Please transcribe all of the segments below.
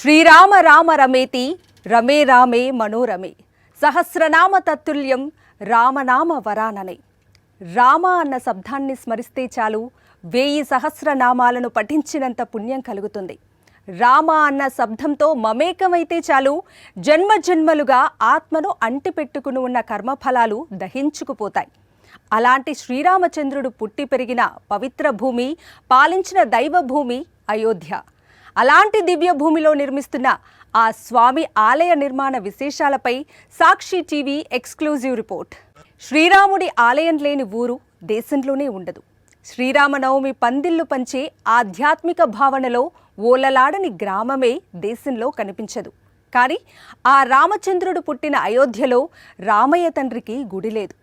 శ్రీరామ రామ రమేతి రమే రామే మనోరమే సహస్రనామ తత్తుల్యం రామనామ వరాననే. రామ అన్న శబ్దాన్ని స్మరిస్తే చాలు 1000 సహస్రనామాలను పఠించినంత పుణ్యం కలుగుతుంది. రామ అన్న శబ్దంతో మమేకమైతే చాలు జన్మ జన్మలుగా ఆత్మను అంటిపెట్టుకుని ఉన్న కర్మఫలాలు దహించుకుపోతాయి. అలాంటి శ్రీరామచంద్రుడు పుట్టి పెరిగిన పవిత్ర భూమి, పాలించిన దైవ భూమి అయోధ్య. అలాంటి దివ్య భూమిలో నిర్మిస్తున్న ఆ స్వామి ఆలయ నిర్మాణ విశేషాలపై సాక్షి టీవీ ఎక్స్క్లూజివ్ రిపోర్ట్. శ్రీరాముడి ఆలయం లేని ఊరు దేశంలోనే ఉండదు. శ్రీరామనవమి పందిళ్లు పంచే ఆధ్యాత్మిక భావనలో ఓలలాడని గ్రామమే దేశంలో కనిపించదు. కానీ ఆ రామచంద్రుడు పుట్టిన అయోధ్యలో రామయ్య తండ్రికి గుడి లేదు.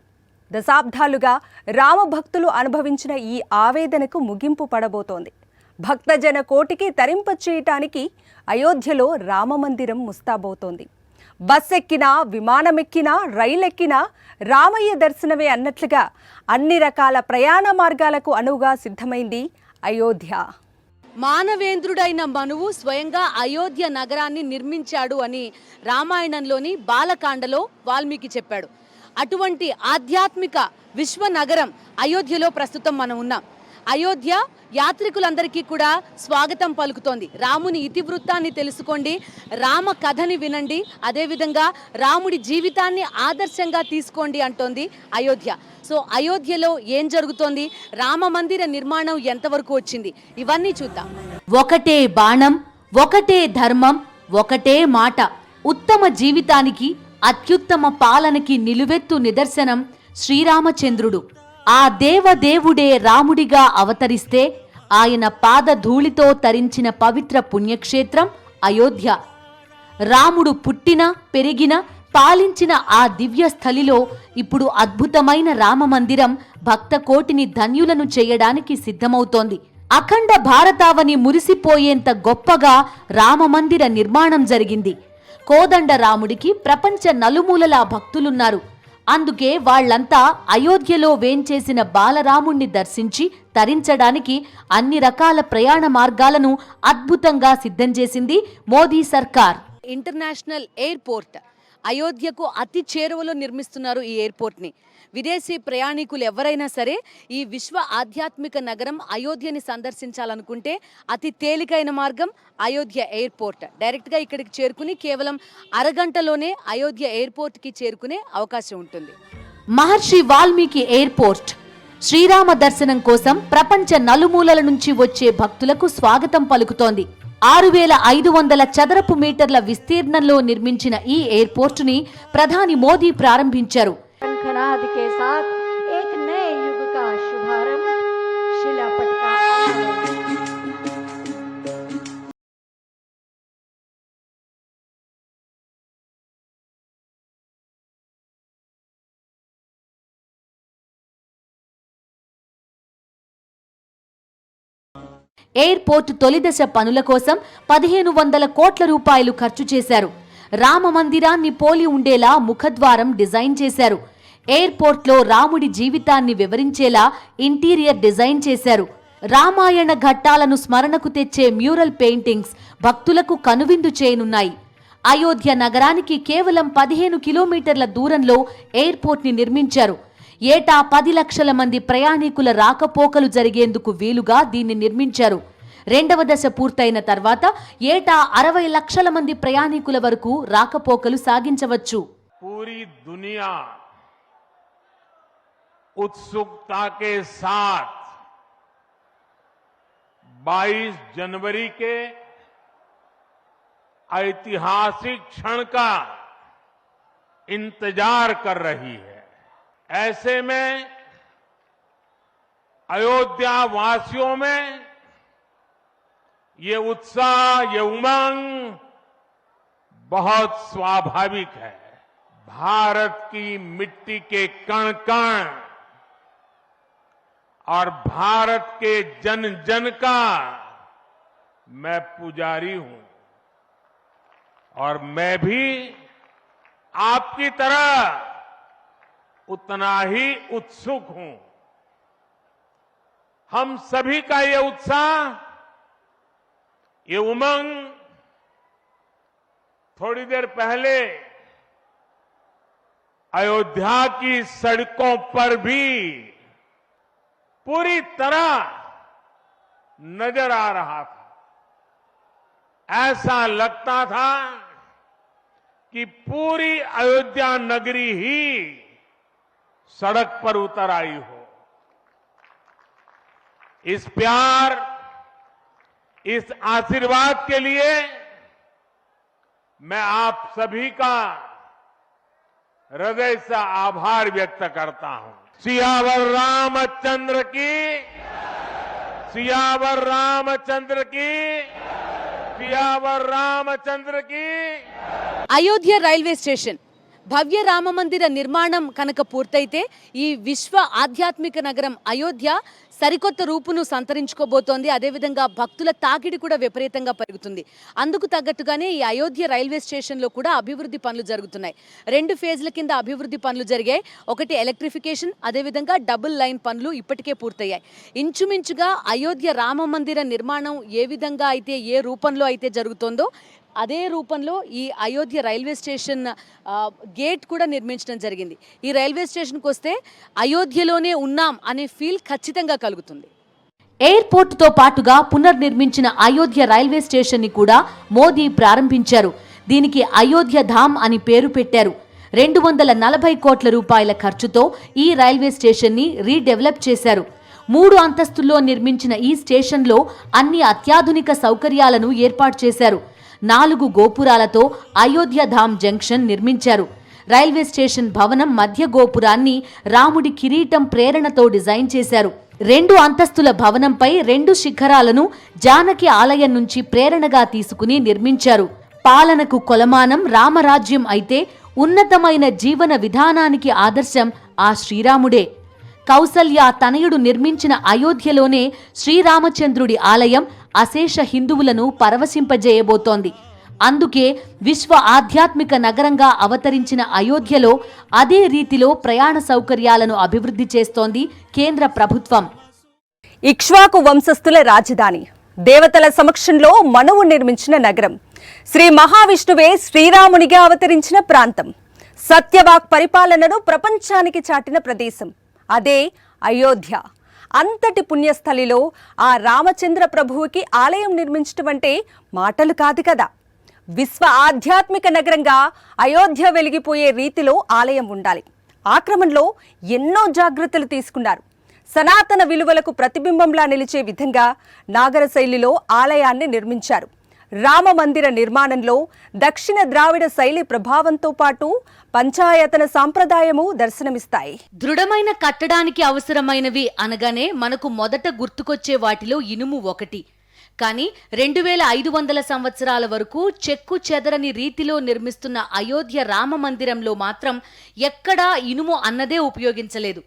దశాబ్దాలుగా రామభక్తులు అనుభవించిన ఈ ఆవేదనకు ముగింపు పడబోతోంది. భక్తజన కోటికి తరింపచేయటానికి అయోధ్యలో రామమందిరం ముస్తాబోతోంది. బస్ ఎక్కినా, విమానమెక్కినా, రైలెక్కినా రామయ్య దర్శనమే అన్నట్లుగా అన్ని రకాల ప్రయాణ మార్గాలకు అనువుగా సిద్ధమైంది అయోధ్య. మానవేంద్రుడైన మనువు స్వయంగా అయోధ్య నగరాన్ని నిర్మించాడు అని రామాయణంలోని బాలకాండలో వాల్మీకి చెప్పాడు. అటువంటి ఆధ్యాత్మిక విశ్వనగరం అయోధ్యలో ప్రస్తుతం మనం ఉన్నాం. అయోధ్య యాత్రికులందరికీ కూడా స్వాగతం పలుకుతోంది. రాముని ఇతివృత్తాన్ని తెలుసుకోండి, రామ కథని వినండి, అదేవిధంగా రాముడి జీవితాన్ని ఆదర్శంగా తీసుకోండి అంటోంది అయోధ్య. సో అయోధ్యలో ఏం జరుగుతోంది, రామ మందిర నిర్మాణం ఎంతవరకు వచ్చింది, ఇవన్నీ చూద్దాం. ఒకటే బాణం, ఒకటే ధర్మం, ఒకటే మాట. ఉత్తమ జీవితానికి, అత్యుత్తమ పాలనకి నిలువెత్తు నిదర్శనం శ్రీరామచంద్రుడు. ఆ దేవదేవుడే రాముడిగా అవతరిస్తే ఆయన పాదధూళితో తరించిన పవిత్ర పుణ్యక్షేత్రం అయోధ్య. రాముడు పుట్టిన, పెరిగిన, పాలించిన ఆ దివ్య స్థలిలో ఇప్పుడు అద్భుతమైన రామమందిరం భక్త కోటిని ధన్యులను చేయడానికి సిద్ధమవుతోంది. అఖండ భారతావని మురిసిపోయేంత గొప్పగా రామమందిర నిర్మాణం జరిగింది. కోదండ రాముడికి ప్రపంచ నలుమూలలా భక్తులున్నారు. అందుకే వాళ్లంతా అయోధ్యలో వేంచేసిన బాలరాముణ్ణి దర్శించి తరించడానికి అన్ని రకాల ప్రయాణ మార్గాలను అద్భుతంగా సిద్ధం చేసింది మోదీ సర్కార్. ఇంటర్నేషనల్ ఎయిర్పోర్ట్ అయోధ్యకు అతి చేరువలో నిర్మిస్తున్నారు ఈ ఎయిర్పోర్ట్ని. విదేశీ ప్రయాణికులు ఎవరైనా సరే ఈ విశ్వ ఆధ్యాత్మిక నగరం అయోధ్యని సందర్శించాలనుకుంటే అతి తేలికైన మార్గం అయోధ్య ఎయిర్పోర్ట్. డైరెక్ట్గా ఇక్కడికి చేరుకుని కేవలం అరగంటలోనే అయోధ్య ఎయిర్పోర్ట్కి చేరుకునే అవకాశం ఉంటుంది. మహర్షి వాల్మీకి ఎయిర్పోర్ట్ శ్రీరామ దర్శనం కోసం ప్రపంచ నలుమూలల నుంచి వచ్చే భక్తులకు స్వాగతం పలుకుతోంది. 6500 చదరపు మీటర్ల విస్తీర్ణంలో నిర్మించిన ఈ ఎయిర్పోర్టుని ప్రధాని మోదీ ప్రారంభించారు. के साथ एक नए युग का शुभारंभ शिलापट का ఎయిర్పోర్ట్ తొలిదశ పనుల కోసం 1500 కోట్ల రూపాయలు ఖర్చు చేశారు. రామ మందిరాన్ని పోలి ఉండేలా ముఖద్వారం డిజైన్ చేశారు. ఎయిర్పోర్ట్లో రాముడి జీవితాన్ని వివరించేలా ఇంటీరియర్ డిజైన్ చేశారు. రామాయణ ఘట్టాలను స్మరణకు తెచ్చే మ్యూరల్ పెయింటింగ్స్ భక్తులకు కనువిందు చేయనున్నాయి. అయోధ్య నగరానికి కేవలం 15 కిలోమీటర్ల దూరంలో ఎయిర్పోర్ట్ని నిర్మించారు. ఏటా 10 లక్షల మంది ప్రయాణికుల రాకపోకలు జరిగేందుకు వీలుగా దీన్ని నిర్మించారు. 2వ దశ పూర్తయిన తర్వాత ఏటా 60 లక్షల మంది ప్రయాణికుల వరకు రాకపోకలు సాగించవచ్చు. పూరీ దునియా उत्सुकता के साथ 22 जनवरी के ऐतिहासिक क्षण का इंतजार कर रही है. ऐसे में अयोध्या वासियों में ये उत्साह, ये उमंग बहुत स्वाभाविक है. भारत की मिट्टी के कण कण और भारत के जन जन का मैं पुजारी हूं और मैं भी आपकी तरह उतना ही उत्सुक हूं. हम सभी का ये उत्साह, ये उमंग थोड़ी देर पहले अयोध्या की सड़कों पर भी पूरी तरह नजर आ रहा था। ऐसा लगता था कि पूरी अयोध्या नगरी ही सड़क पर उतर आई हो। इस प्यार, इस आशीर्वाद के लिए मैं आप सभी का हृदय से आभार व्यक्त करता हूं। सियावर रामचंद्र की, सियावर रामचंद्र की, सियावर रामचंद्र की। అయోధ్య రైల్వే స్టేషన్ భవ్య రామ మందిర నిర్మాణం కనుక పూర్తయితే ఈ విశ్వ ఆధ్యాత్మిక నగరం అయోధ్య సరికొత్త రూపును సంతరించుకోబోతోంది. అదేవిధంగా భక్తుల తాకిడి కూడా విపరీతంగా పెరుగుతుంది. అందుకు తగ్గట్టుగానే ఈ అయోధ్య రైల్వే స్టేషన్లో కూడా అభివృద్ధి పనులు జరుగుతున్నాయి. 2 ఫేజ్ల కింద అభివృద్ధి పనులు జరిగాయి. ఒకటి ఎలక్ట్రిఫికేషన్, అదేవిధంగా డబుల్ లైన్ పనులు ఇప్పటికే పూర్తయ్యాయి. ఇంచుమించుగా అయోధ్య రామ మందిర నిర్మాణం ఏ విధంగా అయితే, ఏ రూపంలో అయితే జరుగుతోందో అదే రూపంలో ఈ అయోధ్య రైల్వే స్టేషన్ గేట్ కూడా నిర్మించడం జరిగింది. ఈ రైల్వే స్టేషన్కి వస్తే అయోధ్యలోనే ఉన్నాం అనే ఫీల్ ఖచ్చితంగా కలుగుతుంది. ఎయిర్పోర్టుతో పాటుగా పునర్నిర్మించిన అయోధ్య రైల్వే స్టేషన్ని కూడా మోదీ ప్రారంభించారు. దీనికి అయోధ్య ధామ్ అని పేరు పెట్టారు. 240 కోట్ల రూపాయల ఖర్చుతో ఈ రైల్వే స్టేషన్ని రీడెవలప్ చేశారు. 3 అంతస్తుల్లో నిర్మించిన ఈ స్టేషన్లో అన్ని అత్యాధునిక సౌకర్యాలను ఏర్పాటు చేశారు. 4 గోపురాలతో అయోధ్య ధామ్ జంక్షన్ నిర్మించారు. రైల్వే స్టేషన్ భవనం మధ్య గోపురాన్ని రాముడి కిరీటం ప్రేరణతో డిజైన్ చేశారు. 2 అంతస్తుల భవనంపై 2 శిఖరాలను జానకి ఆలయం నుంచి ప్రేరణగా తీసుకుని నిర్మించారు. పాలనకు కొలమానం రామరాజ్యం అయితే ఉన్నతమైన జీవన విధానానికి ఆదర్శం ఆ శ్రీరాముడే. కౌసల్య తనయుడు నిర్మించిన అయోధ్యలోనే శ్రీరామచంద్రుడి ఆలయం అశేష హిందువులను పరవశింపజేయబోతోంది. అందుకే విశ్వ ఆధ్యాత్మిక నగరంగా అవతరించిన అయోధ్యలో అదే రీతిలో ప్రయాణ సౌకర్యాలను అభివృద్ధి చేస్తోంది కేంద్ర ప్రభుత్వం. ఇక్ష్వాకు వంశస్థుల రాజధాని, దేవతల సమక్షంలో మనువు నిర్మించిన నగరం, శ్రీ మహావిష్ణువే శ్రీరామునిగా అవతరించిన ప్రాంతం, సత్యవాక్ పరిపాలనను ప్రపంచానికి చాటిన ప్రదేశం అదే అయోధ్య. అంతటి పుణ్యస్థలిలో ఆ రామచంద్ర ప్రభువుకి ఆలయం నిర్మించడం అంటే మాటలు కాదు కదా. విశ్వ ఆధ్యాత్మిక నగరంగా అయోధ్య వెలిగిపోయే రీతిలో ఆలయం ఉండాలి. ఆ క్రమంలో ఎన్నో జాగ్రత్తలు తీసుకున్నారు. సనాతన విలువలకు ప్రతిబింబంలా నిలిచే విధంగా నాగర శైలిలో ఆలయాన్ని నిర్మించారు. రామ మందిర నిర్మాణంలో దక్షిణ ద్రావిడ శైలి ప్రభావంతో పాటు పంచాయతన సాంప్రదాయము దర్శనమిస్తాయి. దృఢమైన కట్టడానికి అవసరమైనవి అనగానే మనకు మొదట గుర్తుకొచ్చే వాటిలో ఇనుము ఒకటి. కానీ 2500 సంవత్సరాల వరకు చెక్కు చెదరని రీతిలో నిర్మిస్తున్న అయోధ్య రామ మందిరంలో మాత్రం ఎక్కడా ఇనుము అన్నదే ఉపయోగించలేదు.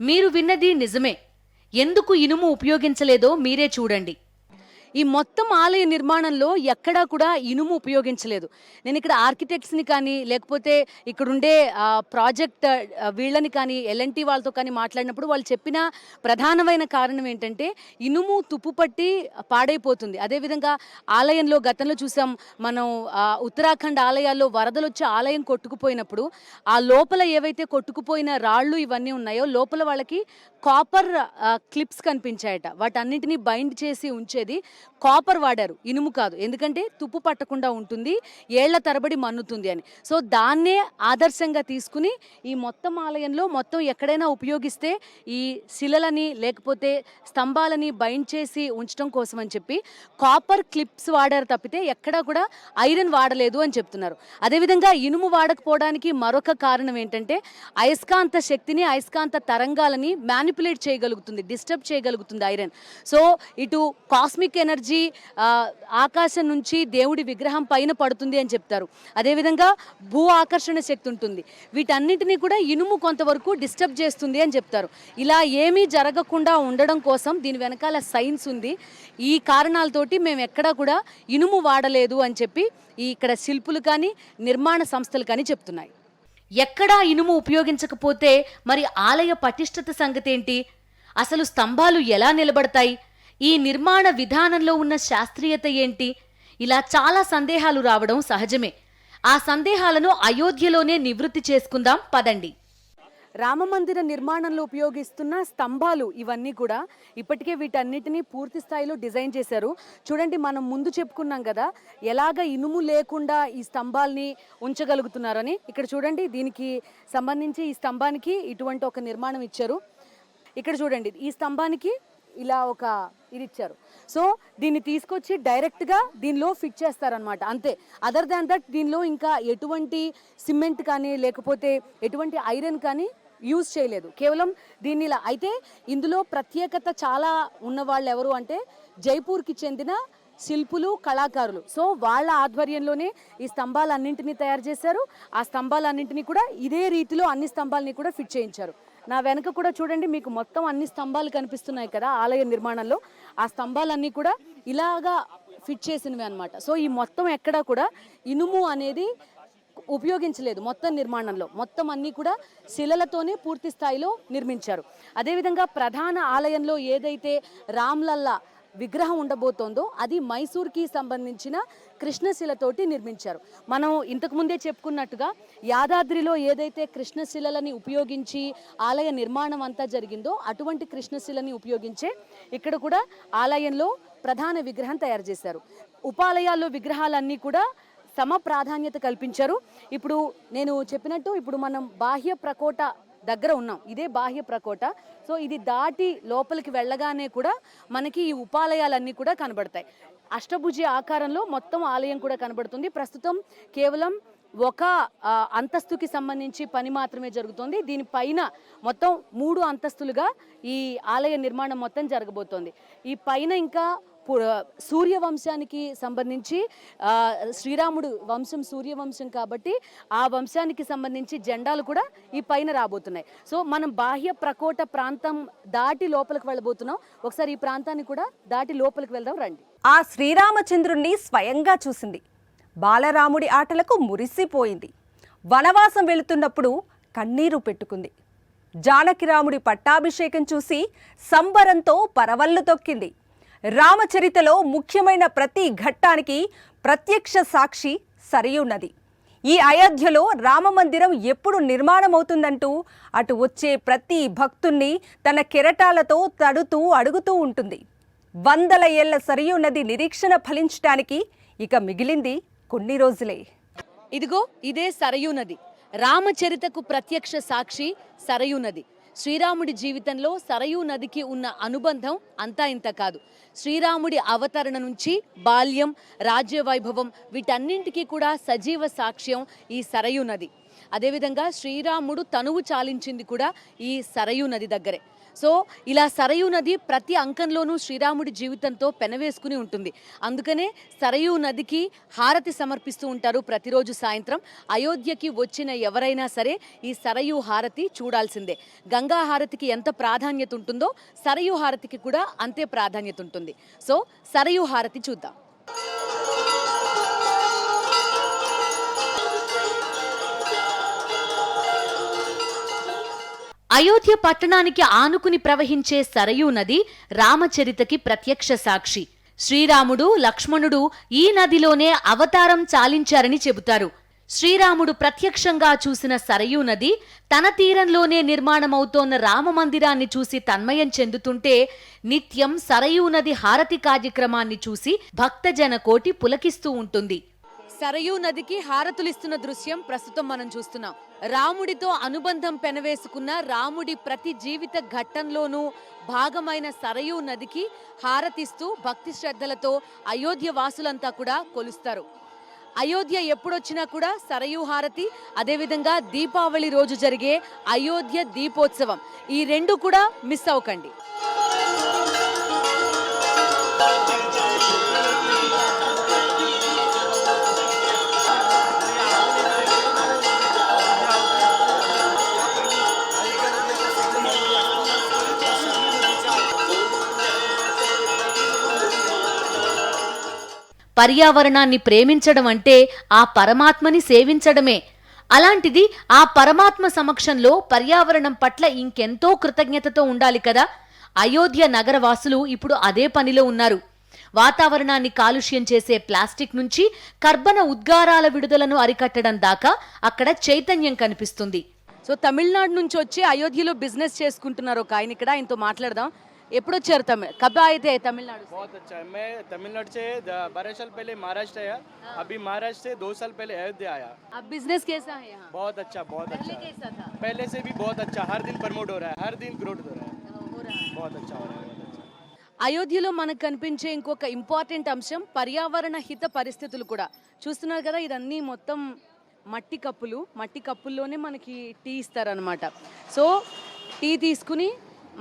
మీరు విన్నది నిజమే. ఎందుకు ఇనుము ఉపయోగించలేదో మీరే చూడండి. ఈ మొత్తం ఆలయ నిర్మాణంలో ఎక్కడా కూడా ఇనుము ఉపయోగించలేదు. నేను ఇక్కడ ఆర్కిటెక్ట్స్ని కానీ లేకపోతే ఇక్కడుండే ప్రాజెక్ట్ వీళ్ళని కానీ ఎల్ఎన్టీ వాళ్ళతో కానీ మాట్లాడినప్పుడు వాళ్ళు చెప్పిన ప్రధానమైన కారణం ఏంటంటే ఇనుము తుప్పు పట్టి పాడైపోతుంది. అదేవిధంగా ఆలయంలో గతంలో చూసాం మనం, ఉత్తరాఖండ్ ఆలయాల్లో వరదలు వచ్చి ఆలయం కొట్టుకుపోయినప్పుడు ఆ లోపల ఏవైతే కొట్టుకుపోయిన రాళ్ళు ఇవన్నీ ఉన్నాయో లోపల వాళ్ళకి కాపర్ క్లిప్స్ కనిపించాయట. వాటన్నింటినీ బైండ్ చేసి ఉంచేది కాపర్ వాడారు, ఇనుము కాదు. ఎందుకంటే తుప్పు పట్టకుండా ఉంటుంది, ఏళ్ల తరబడి మన్నుతుంది అని. సో దాన్నే ఆదర్శంగా తీసుకుని ఈ మొత్తం ఆలయంలో మొత్తం ఎక్కడైనా ఉపయోగిస్తే ఈ శిలలని లేకపోతే స్తంభాలని బైండ్ చేసి ఉంచడం కోసం అని చెప్పి కాపర్ క్లిప్స్ వాడారు తప్పితే ఎక్కడా కూడా ఐరన్ వాడలేదు అని చెప్తున్నారు. అదేవిధంగా ఇనుము వాడకపోవడానికి మరొక కారణం ఏంటంటే అయస్కాంత శక్తిని, అయస్కాంత తరంగాలని మ్యానిపులేట్ చేయగలుగుతుంది, డిస్టర్బ్ చేయగలుగుతుంది ఐరన్. సో ఇటు కాస్మిక్ ఎనర్జీ ఆకాశం నుంచి దేవుడి విగ్రహం పైన పడుతుంది అని చెప్తారు. అదేవిధంగా భూ ఆకర్షణ శక్తి ఉంటుంది. వీటన్నిటినీ కూడా ఇనుము కొంతవరకు డిస్టర్బ్ చేస్తుంది అని చెప్తారు. ఇలా ఏమీ జరగకుండా ఉండడం కోసం దీని వెనకాల సైన్స్ ఉంది. ఈ కారణాలతోటి మేము ఎక్కడా కూడా ఇనుము వాడలేదు అని చెప్పి ఇక్కడ శిల్పులు కానీ నిర్మాణ సంస్థలు కానీ చెప్తున్నాయి. ఎక్కడా ఇనుము ఉపయోగించకపోతే మరి ఆలయ పటిష్టత సంగతి ఏంటి? అసలు స్తంభాలు ఎలా నిలబడతాయి? ఈ నిర్మాణ విధానంలో ఉన్న శాస్త్రీయత ఏంటి? ఇలా చాలా సందేహాలు రావడం సహజమే. ఆ సందేహాలను అయోధ్యలోనే నివృత్తి చేసుకుందాం పదండి. రామమందిర నిర్మాణంలో ఉపయోగిస్తున్న స్తంభాలు ఇవన్నీ కూడా ఇప్పటికే వీటన్నిటిని పూర్తి స్థాయిలో డిజైన్ చేశారు. చూడండి, మనం ముందు చెప్పుకున్నాం కదా ఎలాగ ఇనుము లేకుండా ఈ స్తంభాల్ని ఉంచగలుగుతున్నారని. ఇక్కడ చూడండి, దీనికి సంబంధించి ఈ స్తంభానికి ఇటువంటి ఒక నిర్మాణం ఇచ్చారు. ఇక్కడ చూడండి, ఈ స్తంభానికి ఇలా ఒక ఇది ఇచ్చారు. సో దీన్ని తీసుకొచ్చి డైరెక్ట్గా దీనిలో ఫిట్ చేస్తారనమాట, అంతే. అదర్ దాన్ దట్ దీనిలో ఇంకా ఎటువంటి సిమెంట్ కానీ లేకపోతే ఎటువంటి ఐరన్ కానీ యూజ్ చేయలేదు, కేవలం దీన్ని ఇలా. అయితే ఇందులో ప్రత్యేకత చాలా ఉన్నవాళ్ళు ఎవరు అంటే జైపూర్కి చెందిన శిల్పులు, కళాకారులు. సో వాళ్ళ ఆధ్వర్యంలోనే ఈ స్తంభాలన్నింటినీ తయారు చేశారు. ఆ స్తంభాలన్నింటినీ కూడా ఇదే రీతిలో అన్ని స్తంభాలని కూడా ఫిట్ చేయించారు. నా వెనక కూడా చూడండి, మీకు మొత్తం అన్ని స్తంభాలు కనిపిస్తున్నాయి కదా ఆలయ నిర్మాణంలో. ఆ స్తంభాలన్నీ కూడా ఇలాగా ఫిట్ చేసినవి అనమాట. సో ఈ మొత్తం ఎక్కడా కూడా ఇనుము అనేది ఉపయోగించలేదు. మొత్తం నిర్మాణంలో మొత్తం అన్నీ కూడా శిలలతోనే పూర్తి స్థాయిలో నిర్మించారు. అదేవిధంగా ప్రధాన ఆలయంలో ఏదైతే రామ్లల్లా విగ్రహం ఉండబోతోందో అది మైసూర్కి సంబంధించిన కృష్ణశిలతోటి నిర్మించారు. మనం ఇంతకుముందే చెప్పుకున్నట్టుగా యాదాద్రిలో ఏదైతే కృష్ణశిలని ఉపయోగించి ఆలయ నిర్మాణం అంతా జరిగిందో అటువంటి కృష్ణశిలని ఉపయోగించే ఇక్కడ కూడా ఆలయంలో ప్రధాన విగ్రహం తయారు చేశారు. ఉపాలయాల్లో విగ్రహాలన్నీ కూడా సమ ప్రాధాన్యత కల్పించారు. ఇప్పుడు నేను చెప్పినట్టు ఇప్పుడు మనం బాహ్య ప్రకోట దగ్గర ఉన్నాం, ఇదే బాహ్య ప్రకోట. సో ఇది దాటి లోపలికి వెళ్ళగానే కూడా మనకి ఈ ఉపాలయాలన్నీ కూడా కనబడతాయి. అష్టభుజి ఆకారంలో మొత్తం ఆలయం కూడా కనబడుతుంది. ప్రస్తుతం కేవలం ఒక అంతస్తుకి సంబంధించి పని మాత్రమే జరుగుతుంది. దీనిపైన మొత్తం 3 అంతస్తులుగా ఈ ఆలయ నిర్మాణం మొత్తం జరగబోతోంది. ఈ పైన ఇంకా సూర్యవంశానికి సంబంధించి శ్రీరాముడు వంశం సూర్యవంశం కాబట్టి ఆ వంశానికి సంబంధించి జెండాలు కూడా ఈ పైన రాబోతున్నాయి. సో మనం బాహ్య ప్రకోట ప్రాంతం దాటి లోపలికి వెళ్ళబోతున్నాం. ఒకసారి ఈ ప్రాంతాన్ని కూడా దాటి లోపలికి వెళ్దాం రండి. ఆ శ్రీరామచంద్రుణ్ణి స్వయంగా చూసింది. బాలరాముడి ఆటలకు మురిసిపోయింది. వనవాసం వెళుతున్నప్పుడు కన్నీరు పెట్టుకుంది. జానకిరాముడి పట్టాభిషేకం చూసి సంబరంతో పరవళ్లు తొక్కింది. రామచరితలో ముఖ్యమైన ప్రతి ఘట్టానికి ప్రత్యక్ష సాక్షి సరియు నది. ఈ అయోధ్యలో రామమందిరం ఎప్పుడు నిర్మాణమవుతుందంటూ అటు వచ్చే ప్రతి భక్తుణ్ణి తన కెరటాలతో తడుతూ అడుగుతూ ఉంటుంది. 100 ఏళ్ల సరియు నది నిరీక్షణ ఫలించడానికి ఇక మిగిలింది కొన్ని రోజులే. ఇదిగో ఇదే సరయూ నది. రామచరితకు ప్రత్యక్ష సాక్షి సరయూ నది. శ్రీరాముడి జీవితంలో సరయూ నదికి ఉన్న అనుబంధం అంతా ఇంత కాదు. శ్రీరాముడి అవతరణ నుంచి బాల్యం, రాజ్యవైభవం వీటన్నింటికీ కూడా సజీవ సాక్ష్యం ఈ సరయూ నది. అదేవిధంగా శ్రీరాముడు తనువు చాలించింది కూడా ఈ సరయూ నది దగ్గరే. సో ఇలా సరయూ నది ప్రతి అంకంలోనూ శ్రీరాముడి జీవితంతో పెనవేసుకుని ఉంటుంది. అందుకనే సరయూ నదికి హారతి సమర్పిస్తూ ఉంటారు ప్రతిరోజు సాయంత్రం. అయోధ్యకి వచ్చిన ఎవరైనా సరే ఈ సరయూ హారతి చూడాల్సిందే. గంగా హారతికి ఎంత ప్రాధాన్యత ఉంటుందో సరయూ హారతికి కూడా అంతే ప్రాధాన్యత ఉంటుంది. సో సరయూ హారతి చూద్దాం. అయోధ్య పట్టణానికి ఆనుకుని ప్రవహించే సరయూ నది రామచరితకి ప్రత్యక్ష సాక్షి. శ్రీరాముడు, లక్ష్మణుడు ఈ నదిలోనే అవతారం చాలించారని చెబుతారు. శ్రీరాముడు ప్రత్యక్షంగా చూసిన సరయూ నది తన తీరంలోనే నిర్మాణమవుతోన్న రామమందిరాన్ని చూసి తన్మయం చెందుతుంటే నిత్యం సరయూ నది హారతి కార్యక్రమాన్ని చూసి భక్తజన కోటి పులకిస్తూ ఉంటుంది. సరయూ నదికి హారతులిస్తున్న దృశ్యం ప్రస్తుతం మనం చూస్తున్నాం. రాముడితో అనుబంధం పెనవేసుకున్న రాముడి ప్రతి జీవిత ఘట్టంలోనూ భాగమైన సరయూ నదికి హారతిస్తూ భక్తి శ్రద్ధలతో అయోధ్య వాసులంతా కూడా కొలుస్తారు. అయోధ్య ఎప్పుడొచ్చినా కూడా సరయూ హారతి, అదేవిధంగా దీపావళి రోజు జరిగే అయోధ్య దీపోత్సవం, ఈ రెండు కూడా మిస్ అవ్వకండి. పర్యావరణాన్ని ప్రేమించడం అంటే ఆ పరమాత్మని సేవించడమే. అలాంటిది ఆ పరమాత్మ సమక్షంలో పర్యావరణం పట్ల ఇంకెంతో కృతజ్ఞతతో ఉండాలి కదా. అయోధ్య నగరవాసులు ఇప్పుడు అదే పనిలో ఉన్నారు. వాతావరణాన్ని కాలుష్యం చేసే ప్లాస్టిక్ నుంచి కర్బన ఉద్గారాల విడుదలను అరికట్టడం దాకా అక్కడ చైతన్యం కనిపిస్తుంది. సో తమిళనాడు నుంచి వచ్చి అయోధ్యలో బిజినెస్ చేసుకుంటున్నారు ఒక ఆయన. ఇక్కడ ఆయనతో మాట్లాడదాం. ఎప్పుడు వచ్చారు? కब आए थे तमिलनाडु? बहुत अच्छा है. मैं तमिलनाडु से 12 साल पहले महाराष्ट्र आया. अभी महाराष्ट्र से 2 साल पहले अयोध्या आया. अब बिजनेस कैसा है यहाँ? बहुत अच्छा, बहुत अच्छा. पहले कैसा था? पहले से भी बहुत अच्छा. हर दिन प्रमोट हो रहा है, हर दिन ग्रोथ हो रहा है. बहुत अच्छा हो रहा है. అయోధ్యలో మనకు కనిపించే ఇంకొక ఇంపార్టెంట్ అంశం పర్యావరణ హిత పరిస్థితులు కూడా. చూస్తున్నారు కదా, ఇదన్నీ మొత్తం మట్టి కప్పులు. మట్టి కప్పుల్లోనే మనకి టీ ఇస్తారనమాట. సో టీ తీసుకుని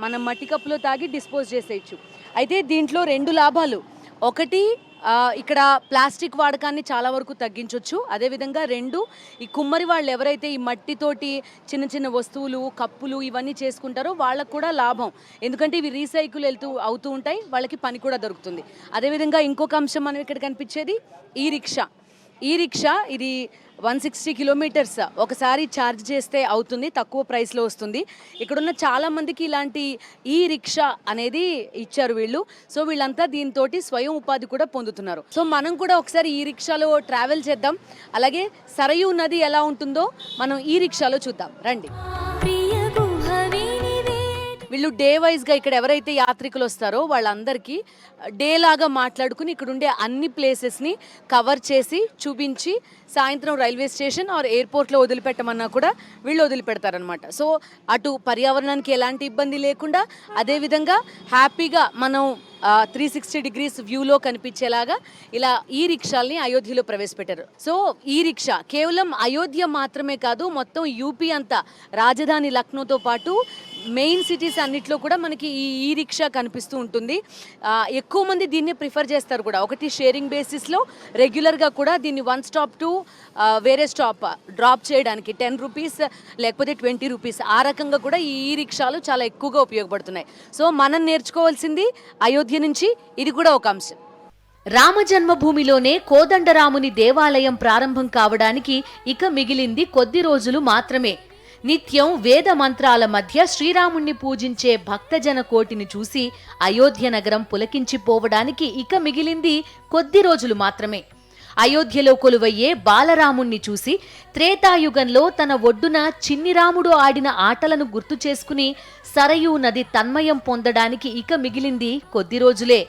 మనం మట్టి కప్పులో తాగి డిస్పోజ్ చేసేయచ్చు. అయితే దీంట్లో 2 లాభాలు. ఒకటి, ఇక్కడ ప్లాస్టిక్ వాడకాన్ని చాలా వరకు తగ్గించవచ్చు. అదేవిధంగా 2, ఈ కుమ్మరి వాళ్ళు ఎవరైతే ఈ మట్టితోటి చిన్న చిన్న వస్తువులు, కప్పులు ఇవన్నీ చేసుకుంటారో వాళ్ళకు కూడా లాభం. ఎందుకంటే ఇవి రీసైకిల్ అవుతూ ఉంటాయి, వాళ్ళకి పని కూడా దొరుకుతుంది. అదేవిధంగా ఇంకొక అంశం మనం ఇక్కడ కనిపించేది ఈ రిక్షా. ఈ రిక్షా ఇది 160 కిలోమీటర్స్ ఒకసారి ఛార్జ్ చేస్తే అవుతుంది, తక్కువ ప్రైస్లో వస్తుంది. ఇక్కడున్న చాలామందికి ఇలాంటి ఈ రిక్షా అనేది ఇచ్చారు వీళ్ళు. సో వీళ్ళంతా దీంతో స్వయం ఉపాధి కూడా పొందుతున్నారు. సో మనం కూడా ఒకసారి ఈ రిక్షాలో ట్రావెల్ చేద్దాం. అలాగే సరయూ నది ఎలా ఉంటుందో మనం ఈ రిక్షాలో చూద్దాం రండి. వీళ్ళు డే వైజ్గా ఇక్కడ ఎవరైతే యాత్రికులు వస్తారో వాళ్ళందరికీ డే లాగా మాట్లాడుకుని ఇక్కడ ఉండే అన్ని ప్లేసెస్ని కవర్ చేసి చూపించి సాయంత్రం రైల్వే స్టేషన్ ఆర్ ఎయిర్పోర్ట్లో వదిలిపెట్టమన్నా కూడా వీళ్ళు వదిలిపెడతారనమాట. సో అటు పర్యావరణానికి ఎలాంటి ఇబ్బంది లేకుండా, అదేవిధంగా హ్యాపీగా మనం 360 డిగ్రీస్ వ్యూలో కనిపించేలాగా ఇలా ఈ రిక్షాల్ని అయోధ్యలో ప్రవేశపెట్టారు. సో ఈ రిక్షా కేవలం అయోధ్య మాత్రమే కాదు, మొత్తం యూపీ అంతా, రాజధాని లక్నోతో పాటు మెయిన్ సిటీస్ అన్నిట్లో కూడా మనకి ఈ రిక్షా కనిపిస్తూ ఉంటుంది. ఎక్కువ మంది దీన్ని ప్రిఫర్ చేస్తారు కూడా. ఒకటి షేరింగ్ బేసిస్లో రెగ్యులర్గా కూడా దీన్ని 1 స్టాప్ టు వేరే స్టాప్ డ్రాప్ చేయడానికి 10 రూపీస్ లేకపోతే 20 రూపీస్ ఆ రకంగా కూడా ఈ రిక్షాలు చాలా ఎక్కువగా ఉపయోగపడుతున్నాయి. సో మనం నేర్చుకోవాల్సింది అయోధ్య నుంచి ఇది కూడా ఒక అంశం. రామజన్మభూమిలోనే కోదండరాముని దేవాలయం ప్రారంభం కావడానికి ఇక మిగిలింది కొద్ది రోజులు మాత్రమే. నిత్యం వేద మంత్రాల మధ్య శ్రీరాముణ్ణి పూజించే భక్తజన కోటిని చూసి అయోధ్య నగరం పులకించిపోవడానికి ఇక మిగిలింది కొద్ది రోజులు మాత్రమే. అయోధ్యలో కొలువయ్యే బాలరాముణ్ణి చూసి త్రేతాయుగంలో తన ఒడ్డున చిన్ని రాముడు ఆడిన ఆటలను గుర్తు చేసుకుని సరయూ నది తన్మయం పొందడానికి ఇక మిగిలింది కొద్ది రోజులే.